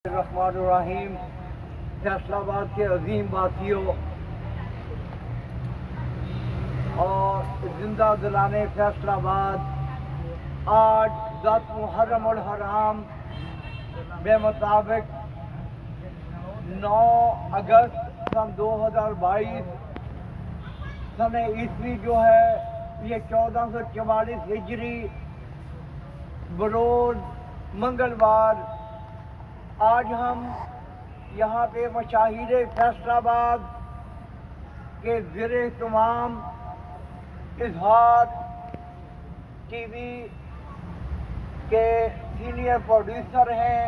الرحمن الرحیم۔ فیصل آباد کے عظیم باسیوں اور زندہ دلانے فیصل آباد، آج 10 محرم الحرام بے مطابق 9 اگست سن 2022 سن عیسوی جو ہے یہ 1444 ہجری بروز منگلوار، آج ہم یہاں پہ مشاہیر فیصل آباد کے زیر اہتمام اظہار ٹی وی کے سینئر پروڈیوسر ہیں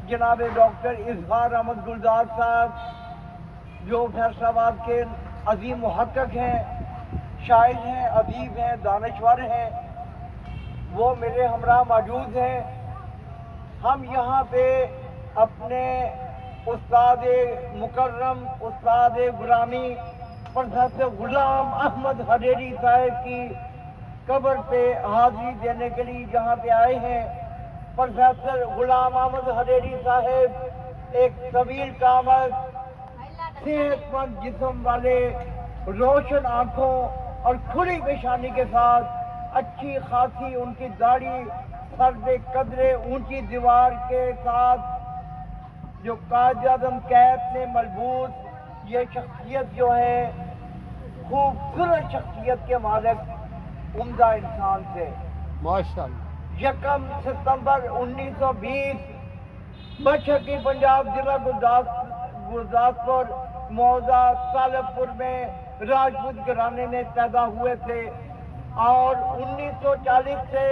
جناب ڈاکٹر اظہار احمد گلزار صاحب، جو فیصل آباد کے عظیم محقق ہیں، شاعر ہیں، ادیب ہیں، دانشور ہیں، وہ میرے ہمراہ موجود ہیں۔ ہم یہاں پہ اپنے استاد مکرم، استاد غلامی پروفیسر غلام احمد حریری صاحب کی قبر پہ حاضری دینے کے لیے یہاں پہ آئے ہیں۔ پروفیسر غلام احمد حریری صاحب ایک طویل قامت، صحت مند جسم والے، روشن آنکھوں اور کھلی پیشانی کے ساتھ، اچھی خاصی ان کی داڑھی، سر پہ قدرے اونچی دیوار کے ساتھ، جو قائد اعظم کیپ سے ملبوس یہ شخصیت جو ہے، خوبصورت شخصیت کے مالک، عمدہ انسان تھے۔ ماشاءاللہ 1 ستمبر 1920 مشرقی پنجاب ضلع گرداسپور موضع طالب پور میں راجپوت گھرانے میں پیدا ہوئے تھے، اور 1940 سے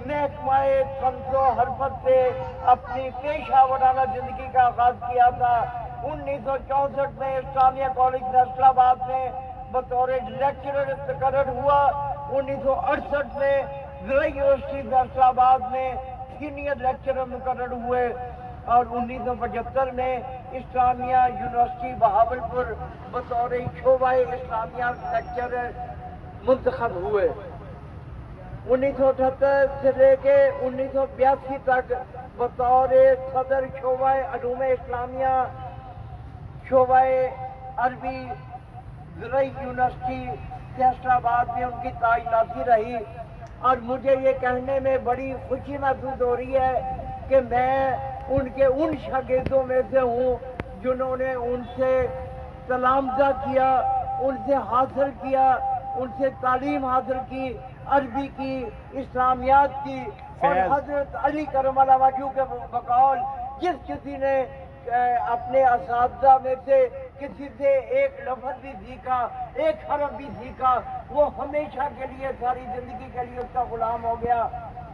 محکمہ طنز و حرفت سے اپنی پیشہ ورانہ زندگی کا آغاز کیا تھا۔ 1964 میں اسلامیہ کالج فیصل آباد میں بطور لیکچرر تقرر ہوا۔ 1968 میں زرعی یونیورسٹی فیصل آباد میں سینئر لیکچرر مقرر ہوئے، اور 1975 میں اسلامیہ یونیورسٹی بہاولپور بطور شعبہ اسلامیہ لیکچرر منتخب ہوئے۔ 1978 سے لے کے 1982 تک بطور صدر شعبہ علوم اسلامیہ شعبہ عربی زرعی یونیورسٹی فیصل آباد میں ان کی تعیناتی رہی، اور مجھے یہ کہنے میں بڑی خوشی محسوس ہو رہی ہے کہ میں ان کے ان شاگردوں میں سے ہوں جنہوں نے ان سے تلامذہ کیا، ان سے حاصل کیا، ان سے تعلیم حاصل کی، عربی کی، اسلامیات کی، اور حضرت علی کرم اللہ وجہہ کے بقول جس کسی نے اپنے اساتذہ میں سے کسی سے ایک لفظ بھی سیکھا، ایک حرف بھی سیکھا، وہ ہمیشہ کے لیے، ساری زندگی کے لیے اس کا غلام ہو گیا۔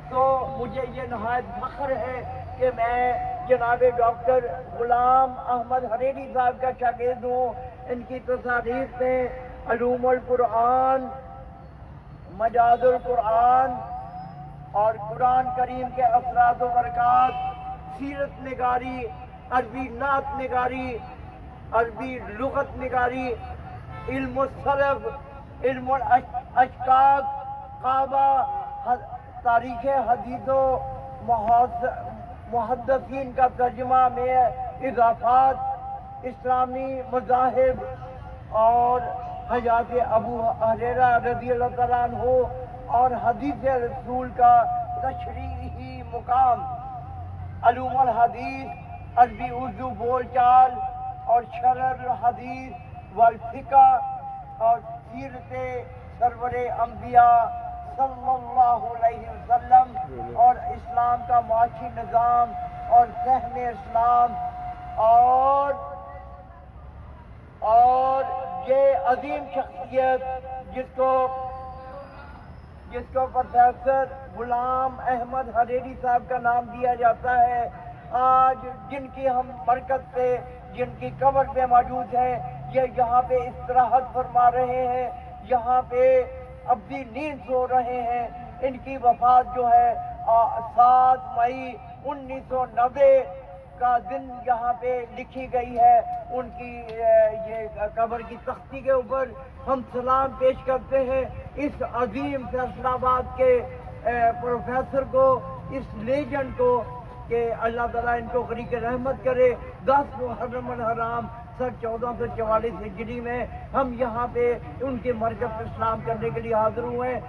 تو مجھے یہ نہایت فخر ہے کہ میں جناب ڈاکٹر غلام احمد حریری صاحب کا شاگرد ہوں۔ ان کی تصانیف میں علوم القرآن، مجاز القرآن اور قرآن کریم کے اثرات و برکات، سیرت نگاری، عربی نعت نگاری، عربی لغت نگاری، علم الصرف، علم الاشکاک، کعبہ، تاریخ حدیث و محدثین کا ترجمہ میں اضافات، اسلامی مذاہب اور حیات ابو ہریرہ رضی اللہ تعالیٰ عنہ اور حدیث رسول کا تشریحی مقام، علوم الحدیث، عربی اردو بول چال اور شرح الحدیث والفقہ، اور سیرت سرور انبیاء صلی اللہ علیہ وسلم، اور اسلام کا معاشی نظام اور فہم اسلام، اور یہ عظیم شخصیت جس کو پروفیسر غلام احمد حریری صاحب کا نام دیا جاتا ہے، آج جن کی ہم برکت سے، جن کی قبر پہ موجود ہیں، یہ یہاں پہ استراحت فرما رہے ہیں، یہاں پہ ابدی نیند سو رہے ہیں۔ ان کی وفات جو ہے 7 مئی 1990 کا دن یہاں پہ لکھی گئی ہے۔ ان کی یہ قبر کی تختی کے اوپر ہم سلام پیش کرتے ہیں اس عظیم فیصل آباد کے پروفیسر کو، اس لیجنڈ کو، کہ اللہ تعالیٰ ان کو غریق رحمت کرے. 10 محرم الحرام سن 1444 ہجری میں ہم یہاں پہ ان کے مرکز پہ سلام کرنے کے لیے حاضر ہوئے ہیں.